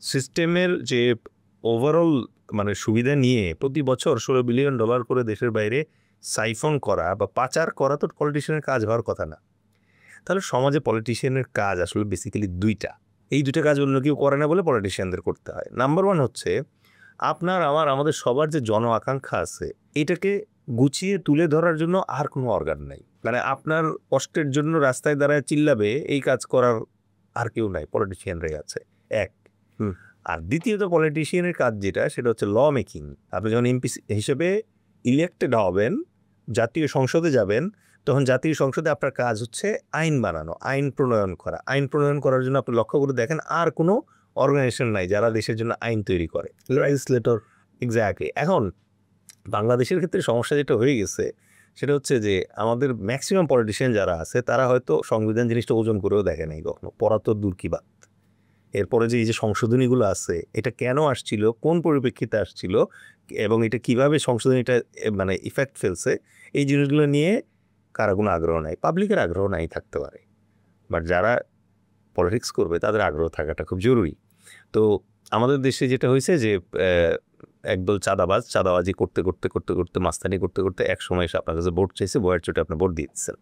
সিস্টেমের যে ওভারঅল মানে সুবিধা নিয়ে প্রতি বছর $16 বিলিয়ন করে দেশের বাইরে সাইফন করা বা পাচার করা তো পলিটিশিয়ানের কাজ হওয়ার কথা না। তাহলে সমাজে পলিটিশিয়ানের কাজ আসলে বেসিক্যালি দুইটা। এই দুইটা কাজ অন্য কেউ করে না বলে পলিটিশিয়ানদের করতে হয়। নাম্বার ওয়ান হচ্ছে আপনার আমাদের সবার যে জন আকাঙ্ক্ষা আছে এটাকে গুছিয়ে তুলে ধরার জন্য আর কোনো অর্গান নাই। মানে আপনার কষ্টের জন্য রাস্তায় দাঁড়ায় চিল্লাবে এই কাজ করার আর কেউ নাই, পলিটিশিয়ানরাই আছে এক। আর দ্বিতীয়ত পলিটিশিয়ানের কাজ যেটা সেটা হচ্ছে ল মেকিং। আপনি যখন এমপি হিসেবে ইলেক্টেড হবেন, জাতীয় সংসদে যাবেন, তখন জাতীয় সংসদে আপনার কাজ হচ্ছে আইন বানানো, আইন প্রণয়ন করা। আইন প্রণয়ন করার জন্য আপনি লক্ষ্য করে দেখেন আর কোনো অর্গানাইজেশন নাই যারা দেশের জন্য আইন তৈরি করে, লেজিসলেটর। এক্স্যাক্টলি। এখন বাংলাদেশের ক্ষেত্রে সমস্যা যেটা হয়ে গেছে সেটা হচ্ছে যে আমাদের ম্যাক্সিমাম পলিটিশিয়ান যারা আছে তারা হয়তো সংবিধান জিনিসটা ওজন করেও দেখে নাই কখনো, পড়া তো দূর কি বাদ। এরপরে যে এই যে সংশোধনীগুলো আছে এটা কেন আসছিল, কোন পরিপ্রেক্ষিতে আসছিল এবং এটা কিভাবে সংশোধনীটা মানে ইফেক্ট ফেলছে, এই জিনিসগুলো নিয়ে কারো কোনো আগ্রহ নাই। পাবলিকের আগ্রহ নাই থাকতে পারে, বাট যারা পলিটিক্স করবে তাদের আগ্রহ থাকাটা খুব জরুরি। তো আমাদের দেশে যেটা হয়েছে যে একদল চাঁদাবাজি করতে করতে মাস্তানি করতে করতে এক সময় এসে আপনার কাছে ভোট চাইছে, ভয়ের চোটে আপনি ভোট দিয়ে দিচ্ছেন।